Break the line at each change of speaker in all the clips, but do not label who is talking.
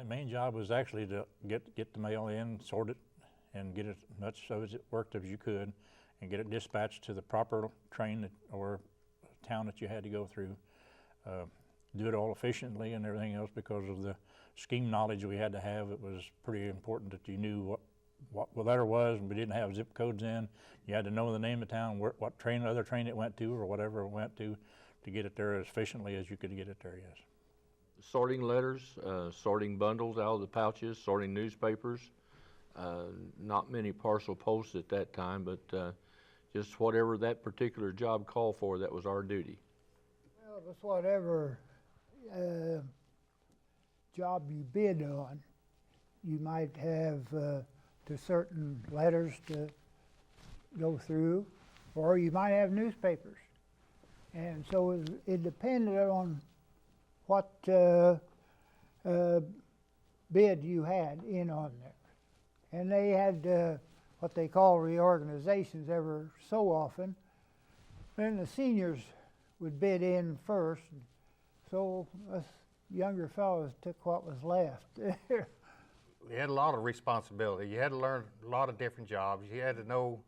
main job was actually to get the mail in, sort it, and get it as much so as it worked as you could, and get it dispatched to the proper train or town that you had to go through. Do it all efficiently and everything else because of the scheme knowledge we had to have. It was pretty important that you knew what the letter was, and we didn't have zip codes in. You had to know the name of town, what other train it went to, or whatever it went to get it there as efficiently as you could get it there, yes.
Sorting letters, sorting bundles out of the pouches, sorting newspapers. Not many parcel posts at that time, but just whatever that particular job called for, that was our duty.
Well, it was whatever job you bid on. You might have to certain letters to go through, or you might have newspapers. And so it depended on what bid you had in on there. And they had what they call reorganizations ever so often. Then the seniors would bid in first, so us younger fellows took what was left.
You had a lot of responsibility. You had to learn a lot of different jobs. You had to know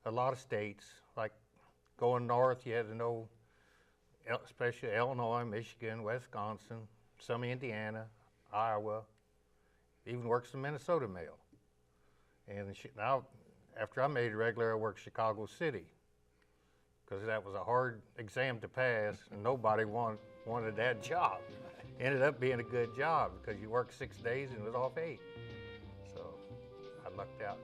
a lot of states. Like going north, you had to know especially Illinois, Michigan, Wisconsin, some Indiana, Iowa, even worked some Minnesota mail. And now, after I made it regular, I worked Chicago City, because that was a hard exam to pass, and nobody wanted that job. Ended up being a good job, because you worked 6 days and it was off 8. So I lucked out.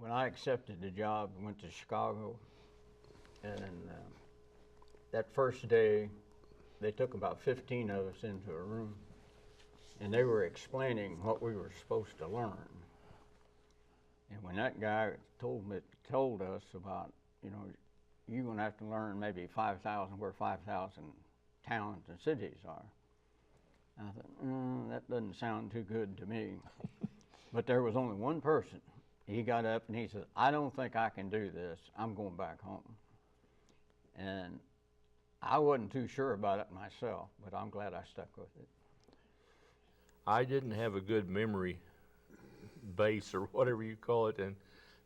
When I accepted the job, I went to Chicago, and that first day, they took about 15 of us into a room, and they were explaining what we were supposed to learn. And when that guy told us about, you're going to have to learn maybe 5,000 where 5,000 towns and cities are, I thought, that doesn't sound too good to me. But there was only one person. He got up and he said, I don't think I can do this. I'm going back home. And I wasn't too sure about it myself, but I'm glad I stuck with it.
I didn't have a good memory base, or whatever you call it, and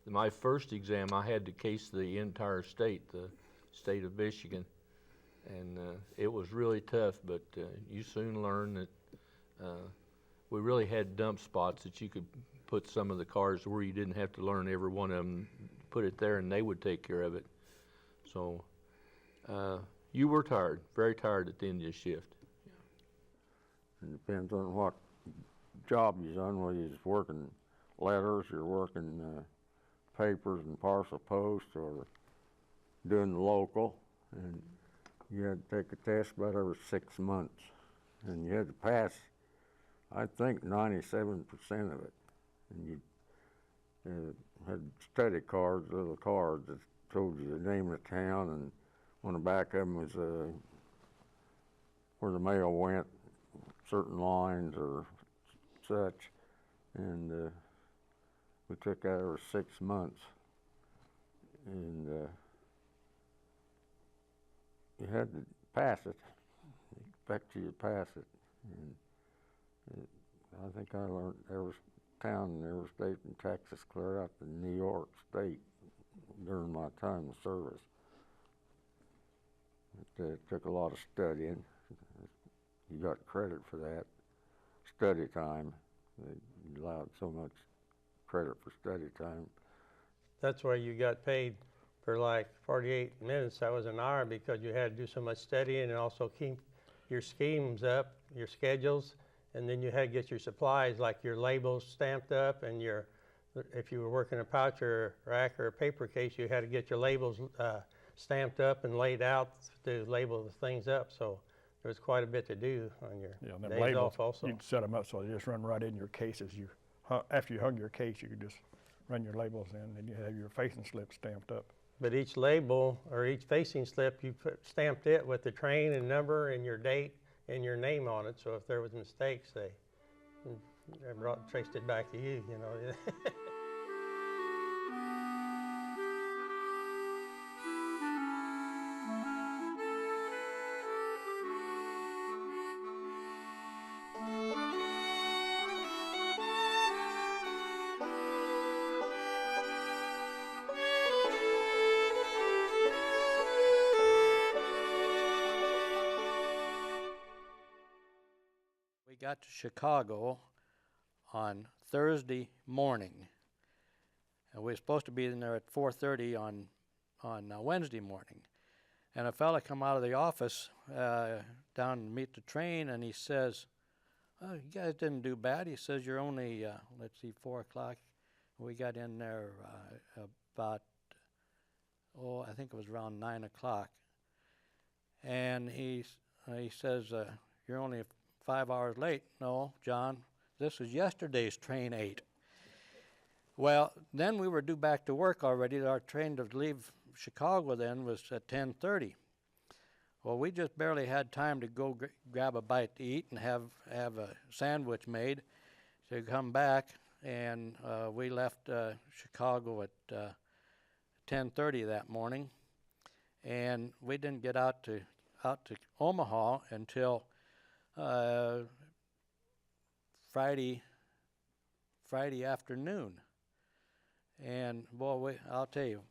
my first exam I had to case the entire state, the state of Michigan, and it was really tough, but you soon learn that we really had dump spots that you could put some of the cars where you didn't have to learn every one of them, put it there and they would take care of it. So you were tired, very tired at the end of the shift.
It depends on what job you're on, whether you're working letters, you're working papers and parcel post, or doing the local. And you had to take a test about every 6 months. And you had to pass, I think, 97% of it. And you had study cards, little cards that told you the name of the town, and on the back of them was where the mail went, certain lines or such. And we took that over 6 months. And you had to pass it. They expect you to pass it. And I think I learned every town in every state in Texas, clear out to New York State during my time of service. It took a lot of studying. You got credit for that. Study time. They allowed so much credit for study time.
That's why you got paid for like 48 minutes. That was an hour, because you had to do so much studying and also keep your schemes up, your schedules. And then you had to get your supplies, like your labels stamped up and your if you were working a pouch or rack or a paper case, you had to get your labels stamped up and laid out to label the things up. So there was quite a bit to do on your
And them
days
labels,
off also.
you'd set them up so they just run right in your cases. After you hung your case, you could just run your labels in, and you have your facing slip stamped up.
But each label or each facing slip, you stamped it with the train and number and your date and your name on it. So if there was mistakes, they traced it back to you, you know.
We got to Chicago on Thursday morning, and we were supposed to be in there at 4:30 on Wednesday morning. And a fella come out of the office down to meet the train, and he says, "Oh, you guys didn't do bad." He says, "You're only, let's see, 4 o'clock." We got in there about, I think it was around 9 o'clock. And he says, "You're only 5 hours late." "No, John, this is yesterday's train 8. Well, then we were due back to work already. Our train to leave Chicago then was at 10:30. Well, we just barely had time to go grab a bite to eat and have a sandwich made to come back, and we left Chicago at 10:30 that morning, and we didn't get out to Omaha until Friday afternoon. And boy, I'll tell you,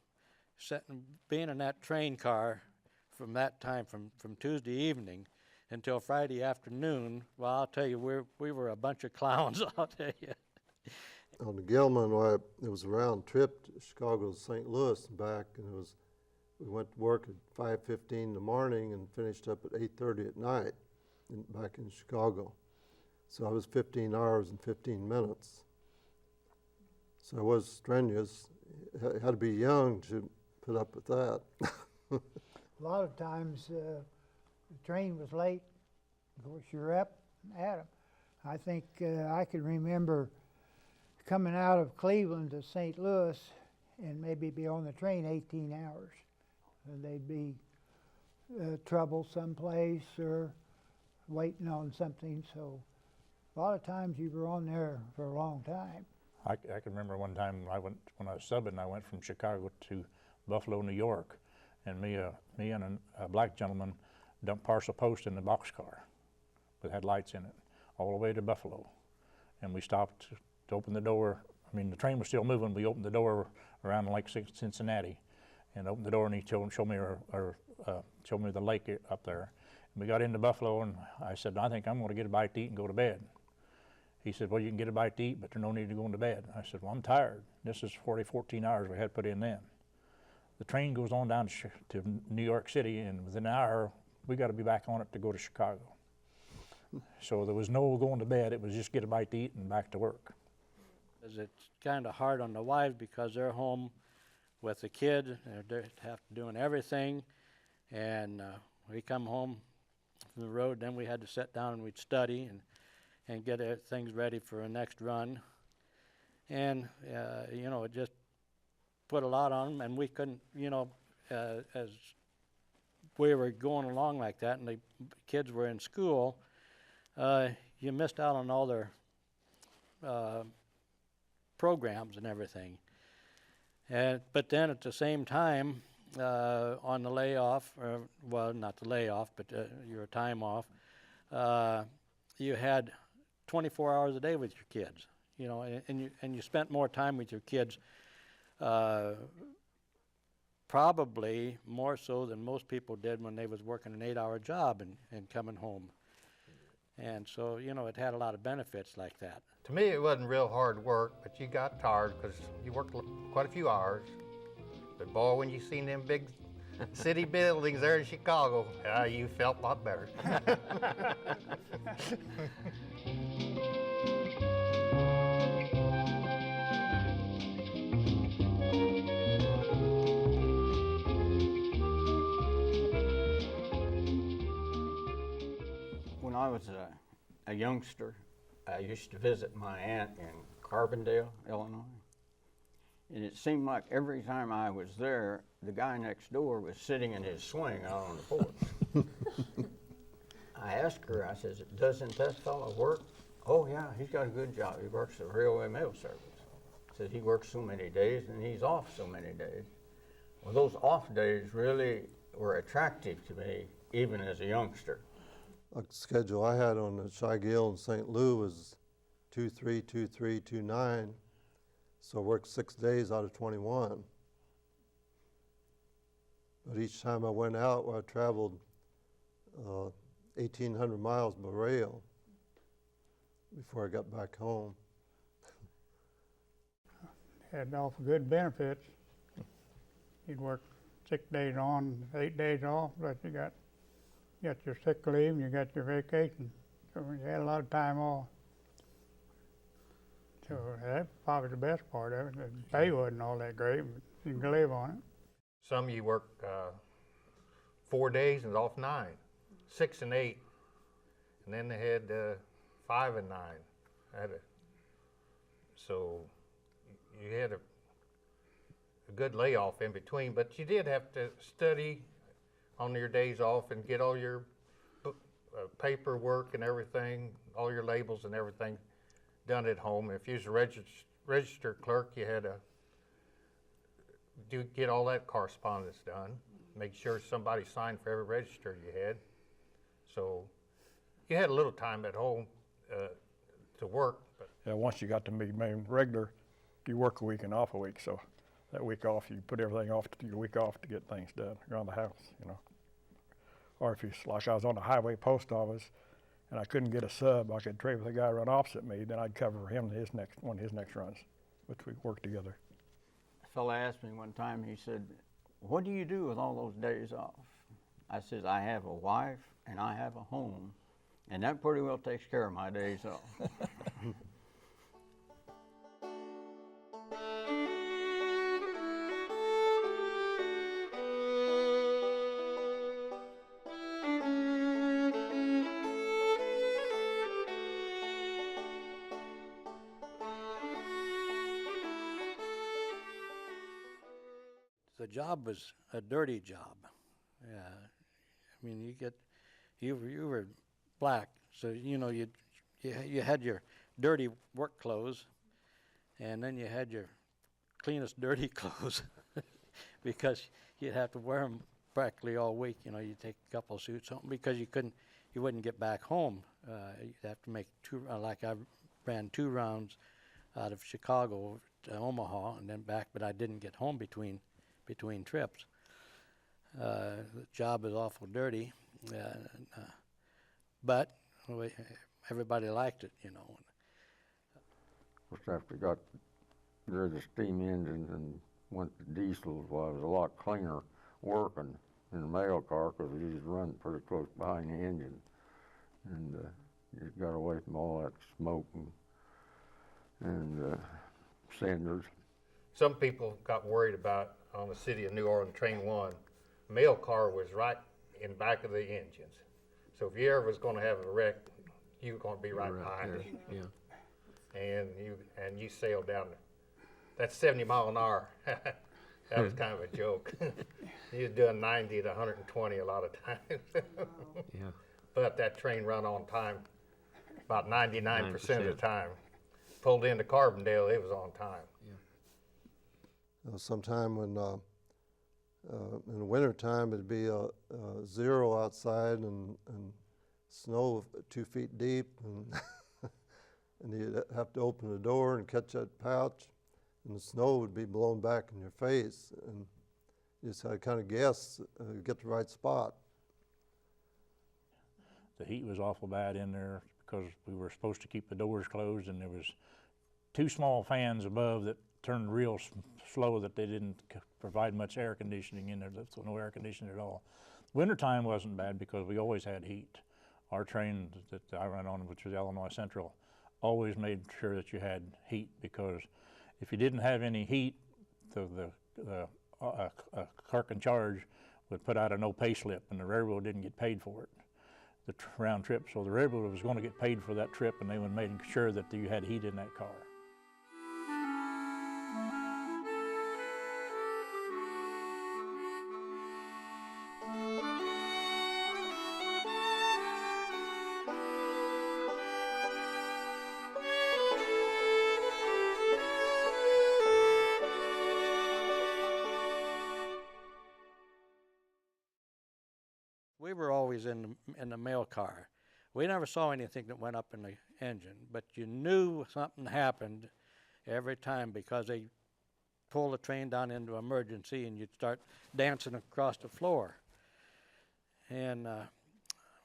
being in that train car from that time, from Tuesday evening until Friday afternoon, well, I'll tell you, we were a bunch of clowns, I'll tell you.
On the Gilman, it was a round trip to Chicago to St. Louis and back, and we went to work at 5:15 in the morning and finished up at 8:30 at night back in Chicago. So I was 15 hours and 15 minutes. So it was strenuous. You had to be young to put up with that.
A lot of times the train was late. Of course, you're up at 'em. I think I can remember coming out of Cleveland to St. Louis and maybe be on the train 18 hours. And they'd be trouble someplace or waiting on something. So a lot of times you were on there for a long time.
I can remember one time when I was subbing, I went from Chicago to Buffalo, New York, and me and a black gentleman dumped parcel post in the boxcar that had lights in it all the way to Buffalo. And we stopped to open the door. I mean, the train was still moving. We opened the door around Lake Cincinnati and opened the door, and he showed me the lake up there. And we got into Buffalo, and I said, "I think I'm going to get a bite to eat and go to bed." He said, "Well, you can get a bite to eat, but there's no need to go into bed." I said, "Well, I'm tired. This is 14 hours we had put in then." The train goes on down to New York City, and within an hour, we got to be back on it to go to Chicago. So there was no going to bed. It was just get a bite to eat and back to work.
It's kind of hard on the wives because they're home with the kid. They have to doing everything, and we come home from the road. Then we had to sit down and we'd study and get things ready for a next run. And it just put a lot on them, and we couldn't, as we were going along like that, and the kids were in school, you missed out on all their programs and everything. But then at the same time, on the layoff, well, not the layoff, but your time off, you had 24 hours a day with your kids, and you spent more time with your kids, probably more so than most people did when they was working an 8-hour job and coming home. And so, it had a lot of benefits like that.
To me, it wasn't real hard work, but you got tired because you worked quite a few hours. But boy, when you seen them big city buildings there in Chicago, you felt a lot better.
I was a youngster, I used to visit my aunt in Carbondale, Illinois. And it seemed like every time I was there, the guy next door was sitting in his swing out on the porch. I asked her, I says, doesn't that fellow work? Oh yeah, he's got a good job. He works at Railway Mail Service. Says he works so many days and he's off so many days. Well, those off days really were attractive to me, even as a youngster.
The schedule I had on the Shigill in St. Louis was 2-3, 2-3, 2-9. So I worked 6 days out of 21. But each time I went out, I traveled 1,800 miles by rail before I got back home.
Had awful good benefits. You'd work 6 days on, 8 days off, but you got your sick leave and you got your vacation. So you had a lot of time off. So that's probably the best part of it. The pay wasn't all that great, but you can live on it.
Some you work 4 days and off 9, 6 and 8, and then they had 5 and 9. So you had a good layoff in between, but you did have to study on your days off and get all your paperwork and everything, all your labels and everything done at home. If you was a register clerk, you had to get all that correspondence done, make sure somebody signed for every register you had. So you had a little time at home to work. But
Yeah, once you got to be main regular, you work a week and off a week, so that week off, you put everything off to your week off to get things done around the house, you know. Or if you, like I was on the highway post office and I couldn't get a sub, I could trade with a guy run opposite me, then I'd cover him one of his next runs, which we worked together.
A fella asked me one time, he said, what do you do with all those days off? I says, I have a wife and I have a home, and that pretty well takes care of my days off.
The job was a dirty job. Yeah, I mean, you were black, so you know you had your dirty work clothes, and then you had your cleanest dirty clothes, because you'd have to wear them practically all week. You know, you take a couple of suits home because you wouldn't get back home. You'd have to make like I ran 2 rounds out of Chicago to Omaha and then back, but I didn't get home between trips. The job is awful dirty, but everybody liked it, you know.
Of course, after we got rid of the steam engines and went to diesels, well, it was a lot cleaner working in the mail car because we used to run pretty close behind the engine. And you got away from all that smoke and cinders.
some people got worried about on the city of New Orleans Train 1, mail car was right in back of the engines. So if you ever was going to have a wreck, you were going to be right behind it.
Yeah.
And you sailed down. That's 70 mile an hour. That was kind of a joke. You was doing 90 to 120 a lot of times.
Yeah.
But that train run on time about 99% of the time. Pulled into Carbondale, it was on time.
Sometime when in the wintertime it'd be 0 outside and snow 2 feet deep, and and you'd have to open the door and catch that pouch, and the snow would be blown back in your face, and you just had to kind of guess, get the right spot.
The heat was awful bad in there because we were supposed to keep the doors closed, and there was 2 small fans above that turned real slow, that they didn't provide much air conditioning in there, so no air conditioning at all. Wintertime wasn't bad because we always had heat. Our train that I ran on, which was Illinois Central, always made sure that you had heat, because if you didn't have any heat, the clerk in charge would put out a no pay slip, and the railroad didn't get paid for it. round trip. So the railroad was going to get paid for that trip, and they were making sure that you had heat in that car.
We were always in the mail car. We never saw anything that went up in the engine, but you knew something happened every time because they pulled the train down into emergency and you'd start dancing across the floor. And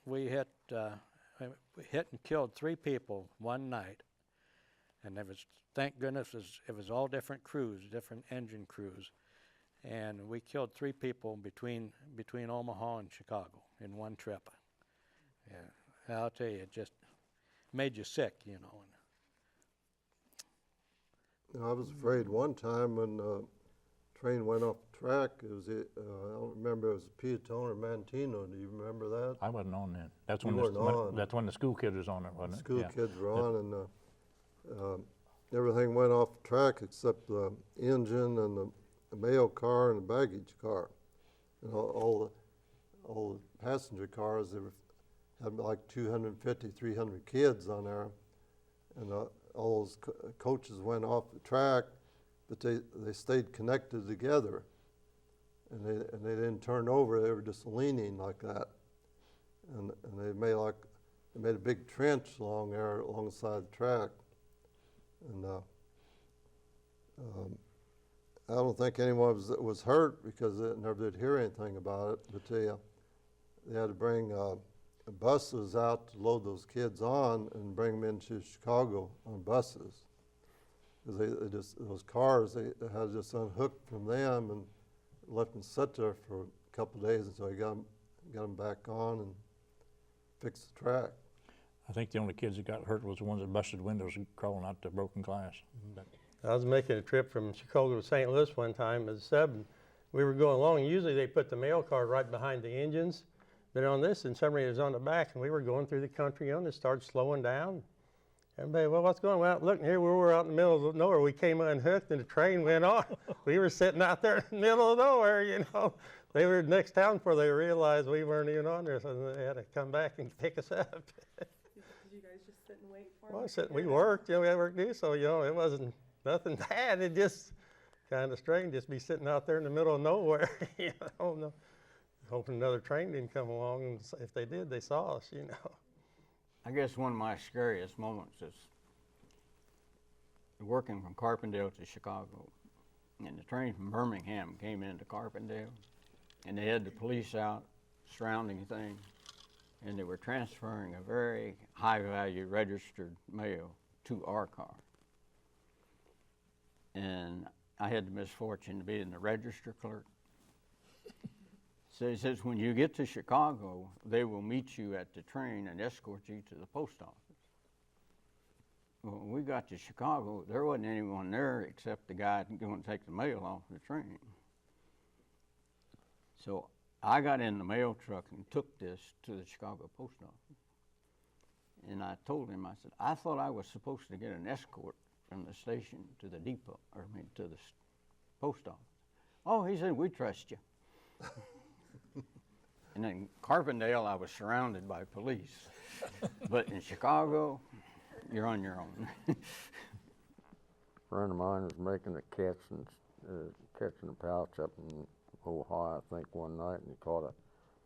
we hit and killed 3 people one night. And there was, thank goodness, it was all different crews, different engine crews. And we killed 3 people between Omaha and Chicago in one trip. Yeah, I'll tell you, it just made you sick, you know.
I was afraid one time when the train went off the track. It was I don't remember, it was Piatone or Mantino. Do you remember that?
I wasn't on then. That's
You
when
weren't on.
that's when the school kid was on it, wasn't it?
School
Yeah.
kids were on, and everything went off the track except the engine and the mail car and the baggage car. And all the passenger cars, had like 250, 300 kids on there, and all those coaches went off the track, but they stayed connected together, and they didn't turn over. They were just leaning like that, and they made a big trench along there alongside the track, and I don't think anyone was hurt because they never did hear anything about it, but they had to bring buses out to load those kids on and bring them into Chicago on buses. Because those cars, they had just unhooked from them and left them sit there for a couple of days until they got them back on and fixed the track.
I think the only kids that got hurt was the ones that busted windows and crawling out the broken glass.
I was making a trip from Chicago to St. Louis one time as a sub, and we were going along, and usually they put the mail car right behind the engines, but on this, and somebody was on the back, and we were going through the country on it, started slowing down. Everybody, well, what's going on? Well, look, here we were out in the middle of nowhere. We came unhooked, and the train went on. We were sitting out there in the middle of nowhere, you know. They were next town before they realized we weren't even on there, so they had to come back and pick us up.
Did you guys just sit and wait for
Well,
them?
we worked, you know, we had work to do, so, you know, it wasn't nothing bad. It just kind of strange, just be sitting out there in the middle of nowhere, you know, hoping another train didn't come along, and if they did, they saw us, you know.
I guess one of my scariest moments is working from Carbondale to Chicago. And the train from Birmingham came into Carbondale, and they had the police out surrounding things, and they were transferring a very high-value registered mail to our car. And I had the misfortune to be in the register clerk. So he says, when you get to Chicago, they will meet you at the train and escort you to the post office. Well, when we got to Chicago, there wasn't anyone there except the guy going to take the mail off the train. So I got in the mail truck and took this to the Chicago post office. And I told him, I said, I thought I was supposed to get an escort from the station to the depot, to the post office. Oh, he said, we trust you. And in Carbondale, I was surrounded by police. But in Chicago, you're on your own.
A friend of mine was making a catch and catching a pouch up in Ohio, I think, one night, and he caught a.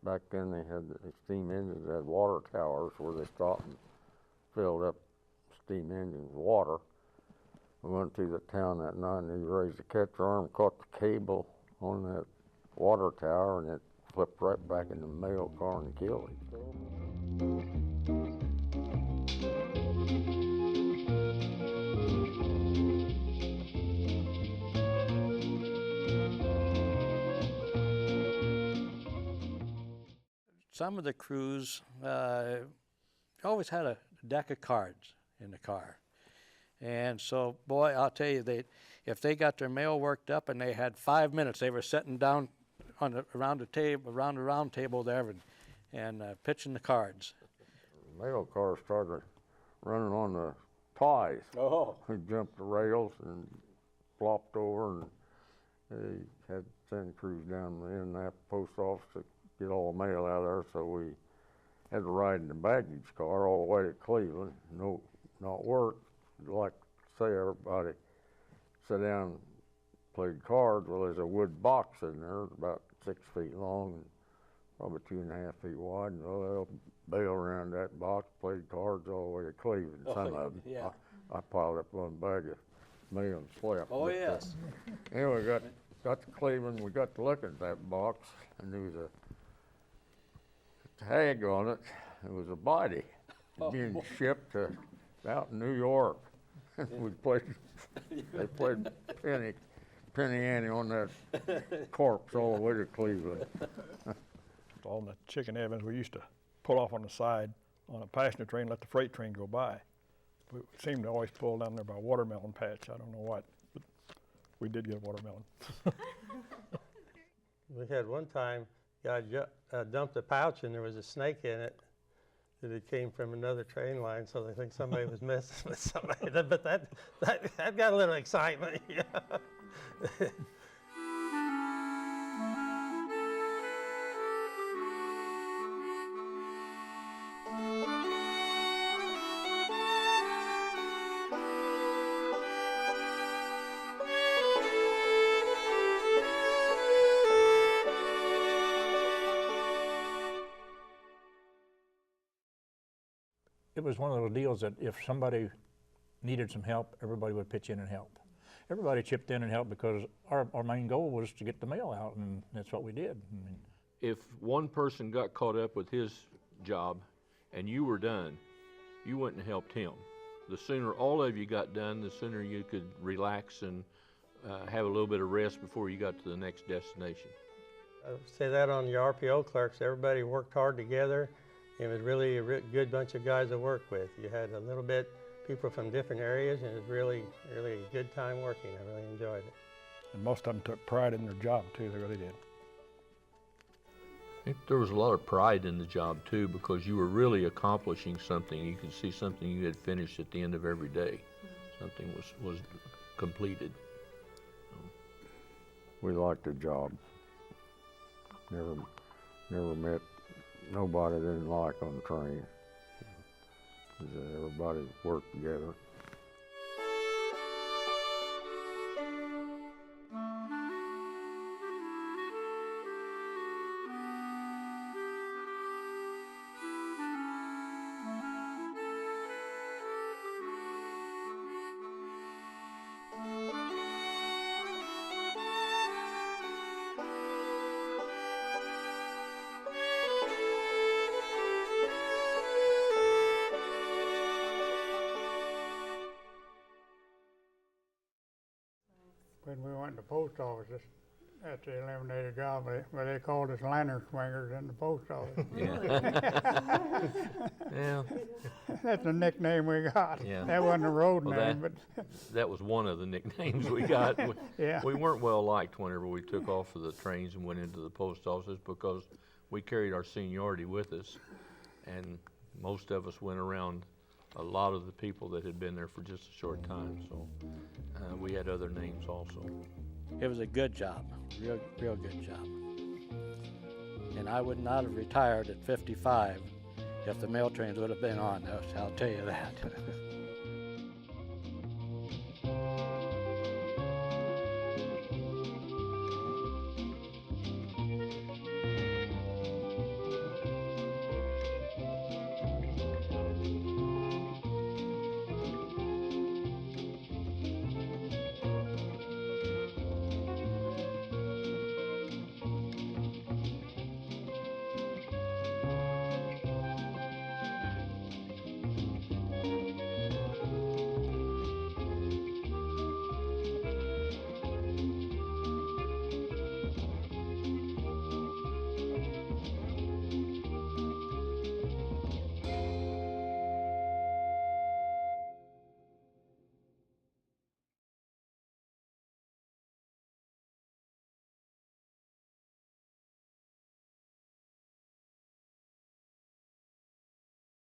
Back then, they had the steam engines that had water towers where they stopped and filled up steam engines with water. We went to the town that night, and he raised the catch arm, caught the cable on that water tower, and it flipped right back in the mail car and killed him.
Some of the crews always had a deck of cards in the car. And so, boy, I'll tell you, if they got their mail worked up and they had 5 minutes, they were sitting down around the round table there, and pitching the cards.
Mail car started running on the ties.
Oh.
He jumped the rails and flopped over, and they had to send crews down to the Indianapolis post office to get all the mail out of there, so we had to ride in the baggage car all the way to Cleveland. No, not work. Like say, everybody sat down and played cards. Well, there's a wood box in there about 6 feet long and probably 2.5 feet wide, and they'll bail around that box, played cards all the way to Cleveland. Some of them.
Yeah.
I piled up one bag of mail and slept.
Oh,
But,
yes.
Anyway, got to Cleveland. We got to looking at that box, and there was a tag on it. It was a body being shipped to out in New York. We played. They played Penny Annie on that corpse all the way to Cleveland.
On the chicken Evans, we used to pull off on the side on a passenger train, let the freight train go by. We seemed to always pull down there by watermelon patch. I don't know what, but we did get a watermelon.
We had one time, guy dumped a pouch and there was a snake in it. That it came from another train line, so they think somebody was messing with somebody. But that got a little excitement. Yeah.
It was one of those deals that if somebody needed some help, everybody would pitch in and help. Everybody chipped in and helped because our main goal was to get the mail out, and that's what we did. I mean,
If one person got caught up with his job and you were done, you went and helped him. The sooner all of you got done, the sooner you could relax and have a little bit of rest before you got to the next destination.
I would say that on the RPO clerks, everybody worked hard together. It was really a good bunch of guys to work with. You had a little bit people from different areas, and it was really a good time working. I really enjoyed it.
And most of them took pride in their job too, they really did.
I think there was a lot of pride in the job too, because you were really accomplishing something. You could see something you had finished at the end of every day. Something was completed.
We liked the job. Never met nobody didn't like on the train. Everybody worked together.
When we went to the post office, that's the eliminated job, but they called us lantern swingers in the post office.
Yeah.
That's the nickname we got.
Yeah.
That wasn't a road
Well,
name, but
that was one of the nicknames we got.
yeah.
We weren't well liked whenever we took off of the trains and went into the post offices because we carried our seniority with us, and most of us went around a lot of the people that had been there for just a short time, so we had other names also.
It was a good job, real good job. And I would not have retired at 55 if the mail trains would have been on, I'll tell you that.